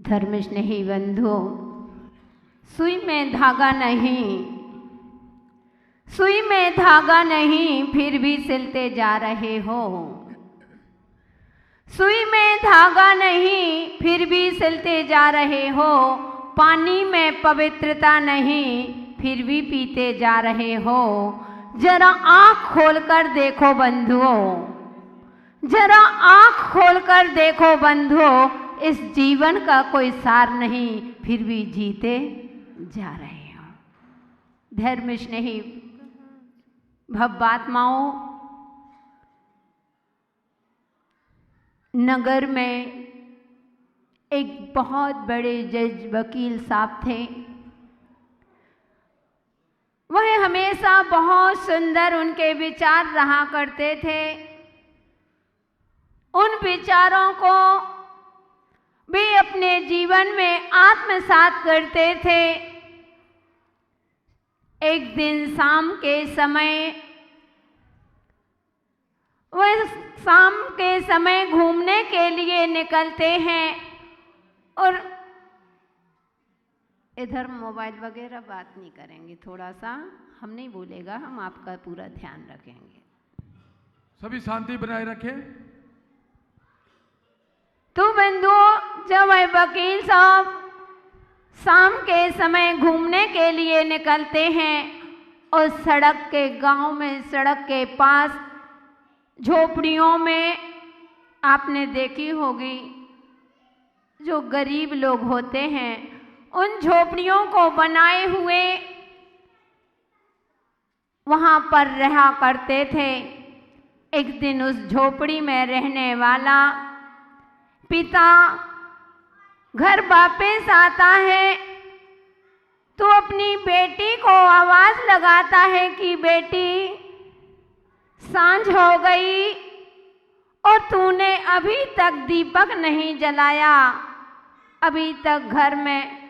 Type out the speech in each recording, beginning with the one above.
धर्म स्नेही बंधुओं, सुई में धागा नहीं, सुई में धागा नहीं, फिर भी सिलते जा रहे हो। सुई में धागा नहीं, फिर भी सिलते जा रहे हो। पानी में पवित्रता नहीं, फिर भी पीते जा रहे हो। जरा आँख खोलकर देखो बंधुओं, जरा आँख खोलकर देखो बंधुओं, इस जीवन का कोई सार नहीं, फिर भी जीते जा रहे हो। धर्म स्नेही भव्यात्माओं, नगर में एक बहुत बड़े जज वकील साहब थे। वह हमेशा बहुत सुंदर उनके विचार रहा करते थे। उन विचारों को वे अपने जीवन में आत्मसात करते थे। एक दिन शाम के समय, वह शाम के समय घूमने के लिए निकलते हैं और इधर मोबाइल वगैरह बात नहीं करेंगे, थोड़ा सा हम नहीं बोलेगा, हम आपका पूरा ध्यान रखेंगे। सभी शांति बनाए रखें। तो बंधुओं, जब वह वकील साहब शाम के समय घूमने के लिए निकलते हैं और सड़क के गांव में, सड़क के पास झोपड़ियों में आपने देखी होगी, जो गरीब लोग होते हैं उन झोपड़ियों को बनाए हुए वहाँ पर रहा करते थे। एक दिन उस झोपड़ी में रहने वाला पिता घर वापस आता है तो अपनी बेटी को आवाज़ लगाता है कि बेटी, सांझ हो गई और तूने अभी तक दीपक नहीं जलाया, अभी तक घर में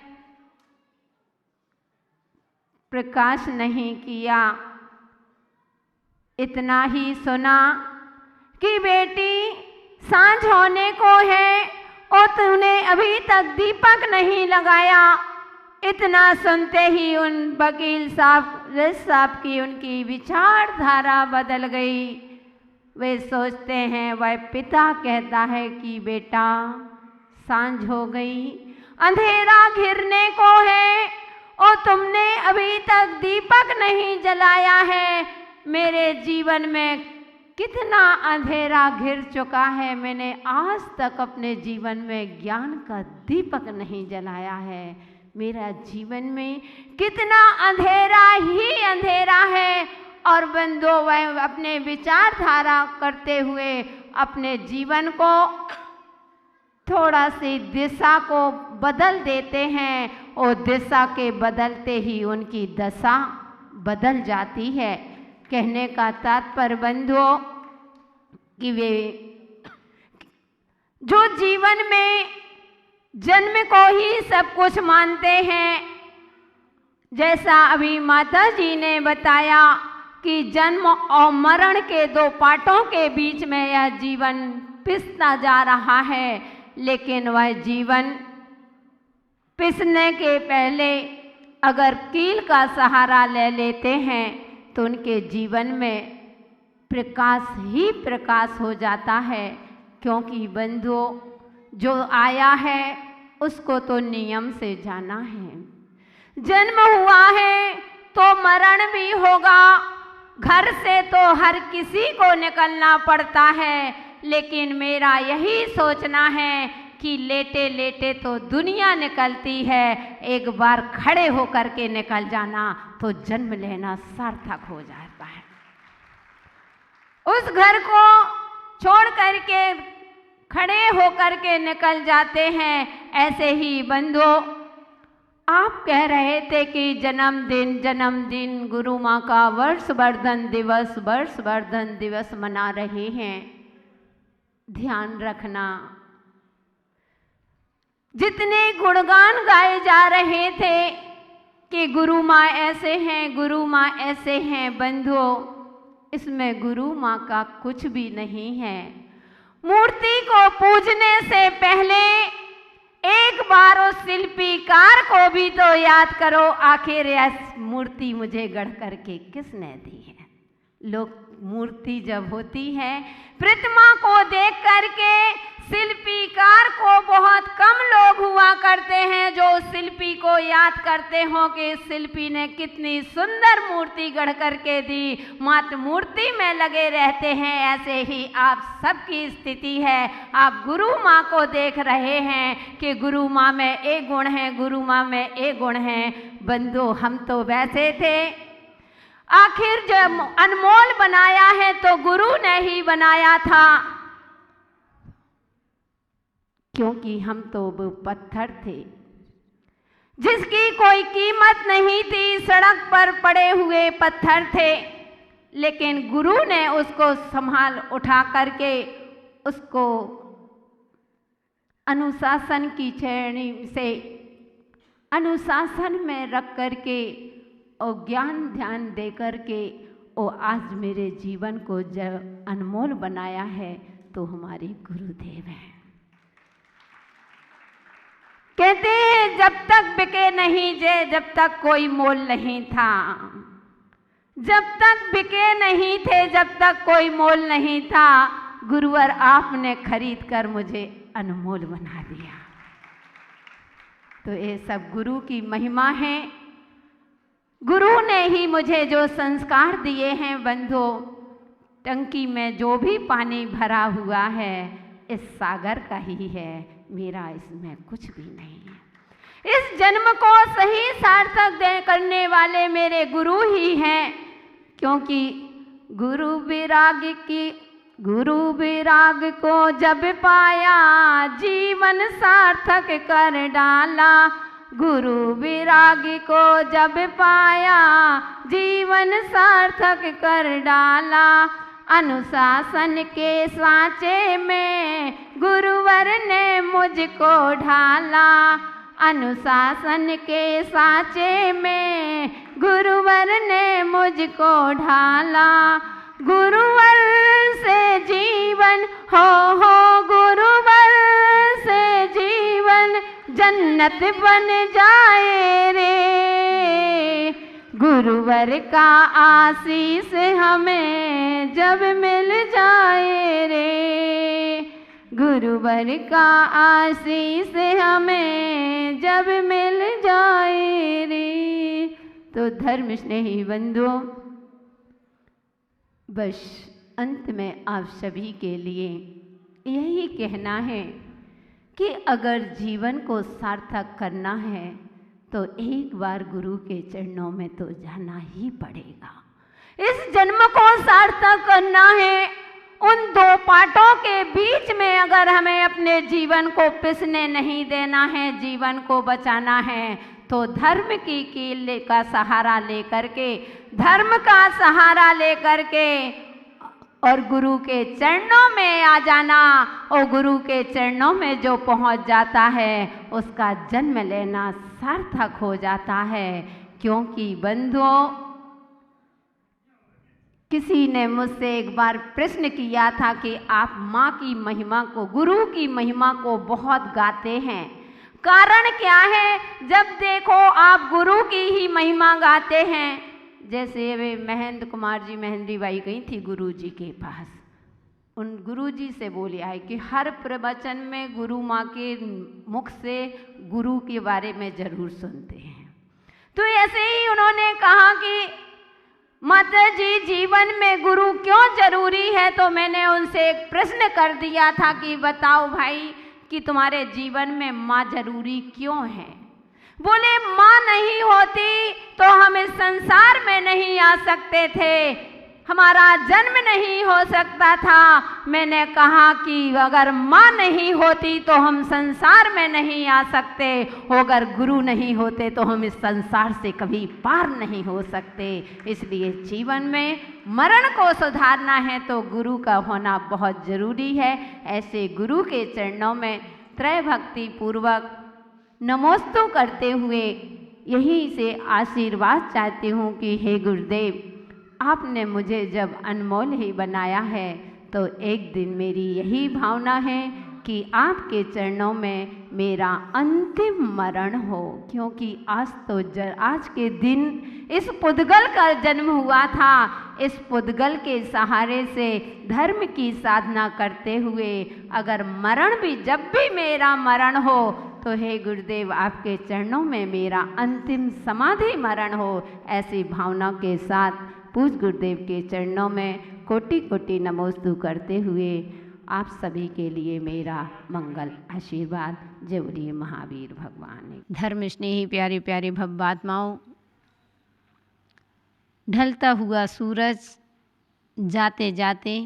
प्रकाश नहीं किया। इतना ही सुना कि बेटी, सांझ होने को है और तूने अभी तक दीपक नहीं लगाया। इतना सुनते ही उन वकील साहब की उनकी विचारधारा बदल गई। वे सोचते हैं, वह पिता कहता है कि बेटा, सांझ हो गई, अंधेरा घिरने को है और तुमने अभी तक दीपक नहीं जलाया है। मेरे जीवन में कितना अंधेरा घिर चुका है, मैंने आज तक अपने जीवन में ज्ञान का दीपक नहीं जलाया है। मेरा जीवन में कितना अंधेरा ही अंधेरा है। और बंधुओं, वह अपने विचारधारा करते हुए अपने जीवन को थोड़ा सी दिशा को बदल देते हैं और दिशा के बदलते ही उनकी दशा बदल जाती है। कहने का तात्पर्य बंधुओं कि वे जो जीवन में जन्म को ही सब कुछ मानते हैं, जैसा अभी माता जी ने बताया कि जन्म और मरण के दो पार्टों के बीच में यह जीवन पिसता जा रहा है, लेकिन वह जीवन पिसने के पहले अगर कील का सहारा ले लेते हैं तो उनके जीवन में प्रकाश ही प्रकाश हो जाता है। क्योंकि बंधुओं, जो आया है उसको तो नियम से जाना है। जन्म हुआ है तो मरण भी होगा। घर से तो हर किसी को निकलना पड़ता है, लेकिन मेरा यही सोचना है कि लेटे लेटे तो दुनिया निकलती है, एक बार खड़े होकर के निकल जाना तो जन्म लेना सार्थक हो जाता है। उस घर को छोड़ करके खड़े होकर के निकल जाते हैं। ऐसे ही बंधुओं, आप कह रहे थे कि जन्मदिन गुरु माँ का वर्षवर्धन दिवस मना रहे हैं। ध्यान रखना, जितने गुणगान गाए जा रहे थे कि गुरु माँ ऐसे हैं, गुरु माँ ऐसे हैं, बंधुओं, इसमें गुरु माँ का कुछ भी नहीं है। मूर्ति को पूजने से पहले एक बार उस शिल्पीकार को भी तो याद करो, आखिर यह मूर्ति मुझे गढ़ करके किसने दी है। लोग मूर्ति जब होती है, प्रतिमा को देख करके शिल्पीकार को बहुत कम लोग हुआ करते हैं जो उस शिल्पी को याद करते हो कि इस शिल्पी ने कितनी सुंदर मूर्ति गढ़ करके दी, मात्र मूर्ति में लगे रहते हैं। ऐसे ही आप सबकी स्थिति है। आप गुरु माँ को देख रहे हैं कि गुरु माँ में एक गुण है, गुरु माँ में एक गुण है। बंधु, हम तो वैसे थे, आखिर जब अनमोल बनाया है तो गुरु ने ही बनाया था, क्योंकि हम तो वो पत्थर थे जिसकी कोई कीमत नहीं थी, सड़क पर पड़े हुए पत्थर थे। लेकिन गुरु ने उसको संभाल उठा करके उसको अनुशासन की श्रेणी से अनुशासन में रख करके और ज्ञान ध्यान दे करके और आज मेरे जीवन को जब अनमोल बनाया है तो हमारे गुरुदेव हैं। कहते हैं जब तक बिके नहीं जब तक कोई मोल नहीं था, जब तक बिके नहीं थे, जब तक कोई मोल नहीं था, गुरुवर आपने खरीद कर मुझे अनमोल बना दिया। तो ये सब गुरु की महिमा है। गुरु ने ही मुझे जो संस्कार दिए हैं। बंधु, टंकी में जो भी पानी भरा हुआ है इस सागर का ही है, मेरा इसमें कुछ भी नहीं है। इस जन्म को सही सार्थक करने वाले मेरे गुरु ही हैं, क्योंकि गुरु विराग को जब पाया जीवन सार्थक कर डाला। गुरु विराग को जब पाया जीवन सार्थक कर डाला। अनुशासन के सांचे में गुरुवर ने मुझको ढाला। अनुशासन के सांचे में गुरुवर ने मुझको ढाला। गुरुवर से जीवन हो गुरुवर से जीवन जन्नत बन जाए रे। गुरुवर का आशीष हमें जब मिल जाए रे। गुरुवर का आशीष हमें जब मिल जाए रे। तो धर्म स्नेही बंधुओं, बस अंत में आप सभी के लिए यही कहना है कि अगर जीवन को सार्थक करना है तो एक बार गुरु के चरणों में तो जाना ही पड़ेगा। इस जन्म को सार्थक करना है। उन दो पाटों के बीच में अगर हमें अपने जीवन को पिसने नहीं देना है, जीवन को बचाना है, तो धर्म की कील का सहारा लेकर के, धर्म का सहारा लेकर के और गुरु के चरणों में आ जाना। और गुरु के चरणों में जो पहुंच जाता है उसका जन्म लेना सार्थक हो जाता है। क्योंकि बंधुओं, किसी ने मुझसे एक बार प्रश्न किया था कि आप माँ की महिमा को, गुरु की महिमा को बहुत गाते हैं, कारण क्या है? जब देखो आप गुरु की ही महिमा गाते हैं। जैसे वे महेंद्र कुमार जी, महेंद्री बाई गई थी गुरु जी के पास, उन गुरु जी से बोले आए कि हर प्रवचन में गुरु माँ के मुख से गुरु के बारे में जरूर सुनते हैं। तो ऐसे ही उन्होंने कहा कि माता जी जीवन में गुरु क्यों जरूरी है? तो मैंने उनसे एक प्रश्न कर दिया था कि बताओ भाई कि तुम्हारे जीवन में माँ जरूरी क्यों है? बोले माँ नहीं होती तो हम इस संसार में नहीं आ सकते थे, हमारा जन्म नहीं हो सकता था। मैंने कहा कि अगर माँ नहीं होती तो हम संसार में नहीं आ सकते, अगर गुरु नहीं होते तो हम इस संसार से कभी पार नहीं हो सकते। इसलिए जीवन में मरण को सुधारना है तो गुरु का होना बहुत जरूरी है। ऐसे गुरु के चरणों में त्रय भक्ति पूर्वक नमोस्तु करते हुए यहीं से आशीर्वाद चाहती हूँ कि हे गुरुदेव, आपने मुझे जब अनमोल ही बनाया है तो एक दिन मेरी यही भावना है कि आपके चरणों में मेरा अंतिम मरण हो, क्योंकि आज के दिन इस पुद्गल का जन्म हुआ था। इस पुद्गल के सहारे से धर्म की साधना करते हुए अगर मरण भी, जब भी मेरा मरण हो तो हे गुरुदेव आपके चरणों में मेरा अंतिम समाधि मरण हो, ऐसी भावना के साथ पूज्य गुरुदेव के चरणों में कोटि कोटि नमोस्तु करते हुए आप सभी के लिए मेरा मंगल आशीर्वाद। जय बोलिए महावीर भगवान। धर्म स्नेही प्यारी प्यारी भव्यात्माओं, ढलता हुआ सूरज जाते जाते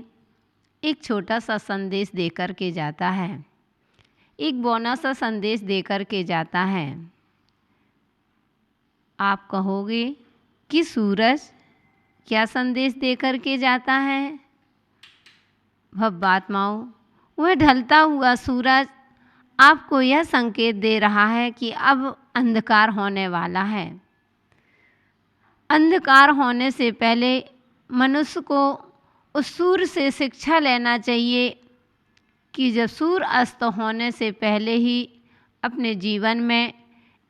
एक छोटा सा संदेश देकर के जाता है, एक बौना सा संदेश देकर के जाता है। आप कहोगे कि सूरज क्या संदेश देकर के जाता है? भव्यात्माओं, वह ढलता हुआ सूरज आपको यह संकेत दे रहा है कि अब अंधकार होने वाला है। अंधकार होने से पहले मनुष्य को उस सूर्य से शिक्षा लेना चाहिए कि जब सूर्य अस्त होने से पहले ही अपने जीवन में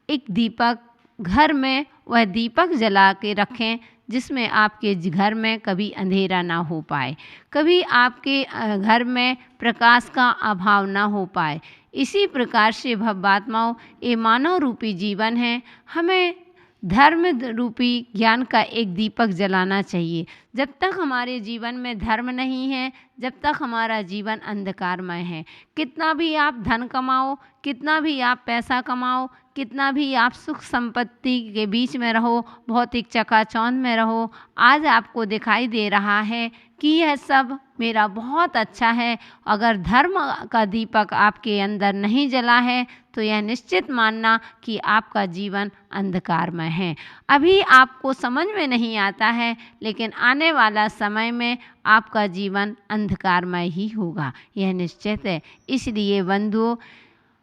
एक दीपक घर में वह दीपक जला के रखें, जिसमें आपके घर में कभी अंधेरा ना हो पाए, कभी आपके घर में प्रकाश का अभाव ना हो पाए। इसी प्रकार से भव्यात्माओं, ये मानव रूपी जीवन है, हमें धर्म रूपी ज्ञान का एक दीपक जलाना चाहिए। जब तक हमारे जीवन में धर्म नहीं है, जब तक हमारा जीवन अंधकारमय है। कितना भी आप धन कमाओ, कितना भी आप पैसा कमाओ, कितना भी आप सुख संपत्ति के बीच में रहो, भौतिक चकाचौंध में रहो, आज आपको दिखाई दे रहा है कि यह सब मेरा बहुत अच्छा है। अगर धर्म का दीपक आपके अंदर नहीं जला है तो यह निश्चित मानना कि आपका जीवन अंधकारमय है। अभी आपको समझ में नहीं आता है, लेकिन आने वाला समय में आपका जीवन अंधकारमय ही होगा, यह निश्चित है। इसलिए बंधुओं,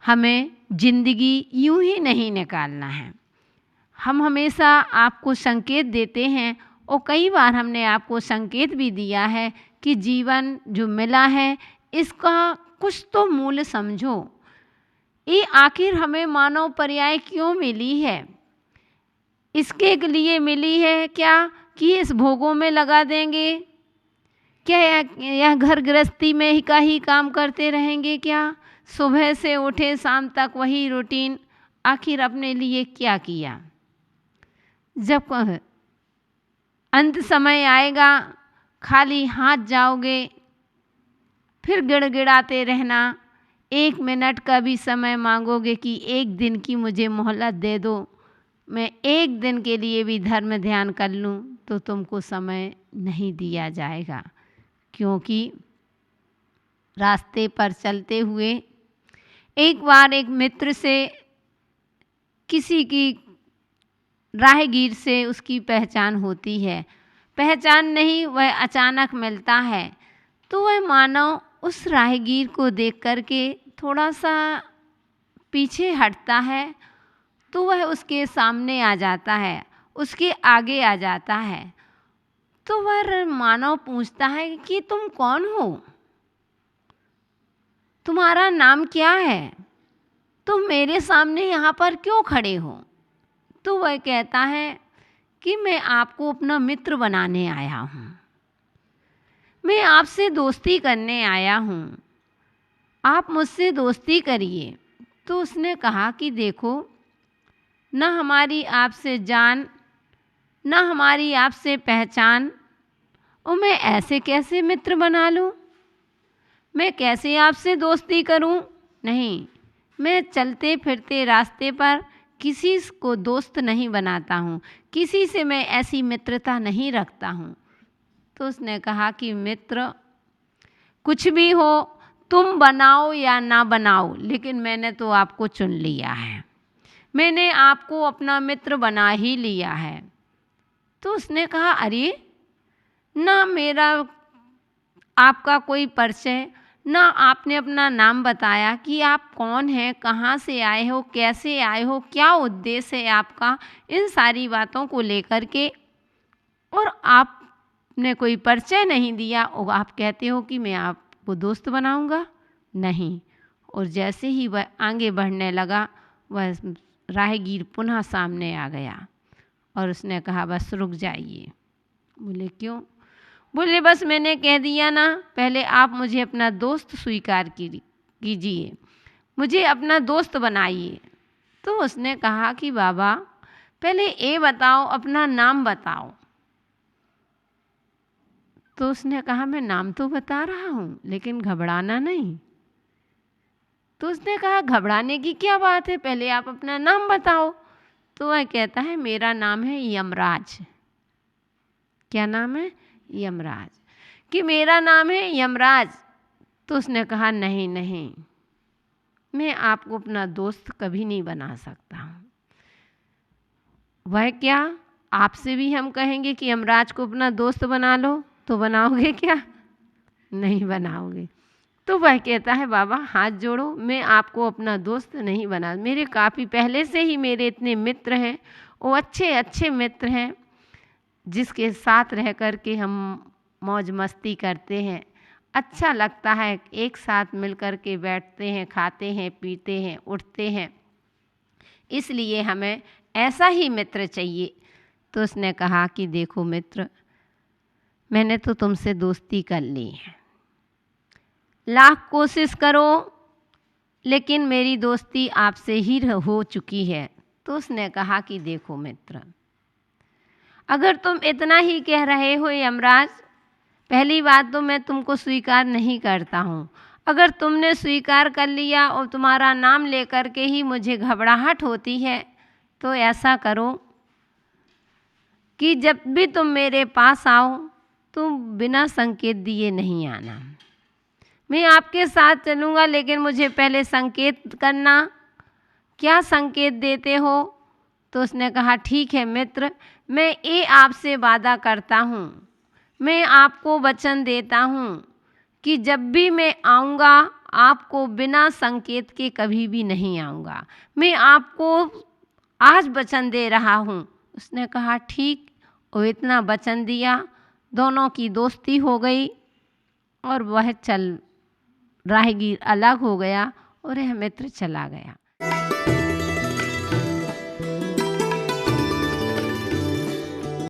हमें ज़िंदगी यूं ही नहीं निकालना है। हम हमेशा आपको संकेत देते हैं और कई बार हमने आपको संकेत भी दिया है कि जीवन जो मिला है इसका कुछ तो मूल्य समझो। ये आखिर हमें मानव पर्याय क्यों मिली है? इसके लिए मिली है क्या कि इस भोगों में लगा देंगे? क्या यह घर गृहस्थी में ही काम करते रहेंगे क्या? सुबह से उठे शाम तक वही रूटीन, आखिर अपने लिए क्या किया? जब अंत समय आएगा खाली हाथ जाओगे, फिर गिड़गिड़ाते रहना, 1 मिनट का भी समय मांगोगे कि 1 दिन की मुझे मोहलत दे दो, मैं 1 दिन के लिए भी धर्म ध्यान कर लूँ, तो तुमको समय नहीं दिया जाएगा। क्योंकि रास्ते पर चलते हुए एक बार एक मित्र से, किसी की राहगीर से उसकी पहचान होती है। पहचान नहीं, वह अचानक मिलता है, तो वह मानव उस राहगीर को देख कर के थोड़ा सा पीछे हटता है, तो वह उसके सामने आ जाता है, उसके आगे आ जाता है। तो वह मानव पूछता है कि तुम कौन हो, तुम्हारा नाम क्या है, तुम मेरे सामने यहाँ पर क्यों खड़े हो? तो वह कहता है कि मैं आपको अपना मित्र बनाने आया हूँ, मैं आपसे दोस्ती करने आया हूँ, आप मुझसे दोस्ती करिए। तो उसने कहा कि देखो, ना हमारी आपसे जान, ना हमारी आपसे पहचान, और मैं ऐसे कैसे मित्र बना लूँ? मैं कैसे आपसे दोस्ती करूं? नहीं, मैं चलते फिरते रास्ते पर किसी को दोस्त नहीं बनाता हूं, किसी से मैं ऐसी मित्रता नहीं रखता हूं। तो उसने कहा कि मित्र कुछ भी हो, तुम बनाओ या ना बनाओ, लेकिन मैंने तो आपको चुन लिया है, मैंने आपको अपना मित्र बना ही लिया है। तो उसने कहा अरे, ना मेरा आपका कोई परिचय, ना आपने अपना नाम बताया कि आप कौन हैं, कहाँ से आए हो, कैसे आए हो, क्या उद्देश्य है आपका, इन सारी बातों को लेकर के, और आपने कोई परिचय नहीं दिया और आप कहते हो कि मैं आपको दोस्त बनाऊंगा। नहीं, और जैसे ही वह आगे बढ़ने लगा, वह राहगीर पुनः सामने आ गया और उसने कहा बस रुक जाइए। बोले क्यों? बोले बस मैंने कह दिया ना, पहले आप मुझे अपना दोस्त स्वीकार कीजिए, मुझे अपना दोस्त बनाइए। तो उसने कहा कि बाबा पहले ये बताओ, अपना नाम बताओ। तो उसने कहा मैं नाम तो बता रहा हूँ लेकिन घबराना नहीं। तो उसने कहा घबराने की क्या बात है, पहले आप अपना नाम बताओ। तो वह कहता है मेरा नाम है यमराज। क्या नाम है? यमराज। कि मेरा नाम है यमराज। तो उसने कहा नहीं नहीं, मैं आपको अपना दोस्त कभी नहीं बना सकता हूँ। वह क्या, आपसे भी हम कहेंगे कि यमराज को अपना दोस्त बना लो तो बनाओगे क्या? नहीं बनाओगे। तो वह कहता है बाबा हाथ जोड़ो, मैं आपको अपना दोस्त नहीं बना, मेरे काफ़ी पहले से ही मेरे इतने मित्र हैं, वो अच्छे अच्छे मित्र हैं जिसके साथ रह कर के हम मौज मस्ती करते हैं, अच्छा लगता है, एक साथ मिल कर के बैठते हैं, खाते हैं, पीते हैं, उठते हैं, इसलिए हमें ऐसा ही मित्र चाहिए। तो उसने कहा कि देखो मित्र, मैंने तो तुमसे दोस्ती कर ली है, लाख कोशिश करो लेकिन मेरी दोस्ती आपसे ही हो चुकी है। तो उसने कहा कि देखो मित्र, अगर तुम इतना ही कह रहे हो यमराज, पहली बात तो मैं तुमको स्वीकार नहीं करता हूँ। अगर तुमने स्वीकार कर लिया और तुम्हारा नाम लेकर के ही मुझे घबराहट होती है, तो ऐसा करो कि जब भी तुम मेरे पास आओ तुम बिना संकेत दिए नहीं आना। मैं आपके साथ चलूँगा लेकिन मुझे पहले संकेत करना, क्या संकेत देते हो? तो उसने कहा ठीक है मित्र, मैं ये आपसे वादा करता हूँ, मैं आपको वचन देता हूँ कि जब भी मैं आऊँगा आपको बिना संकेत के कभी भी नहीं आऊँगा, मैं आपको आज वचन दे रहा हूँ। उसने कहा ठीक, और इतना वचन दिया, दोनों की दोस्ती हो गई और वह राहगीर अलग हो गया और यह मित्र चला गया।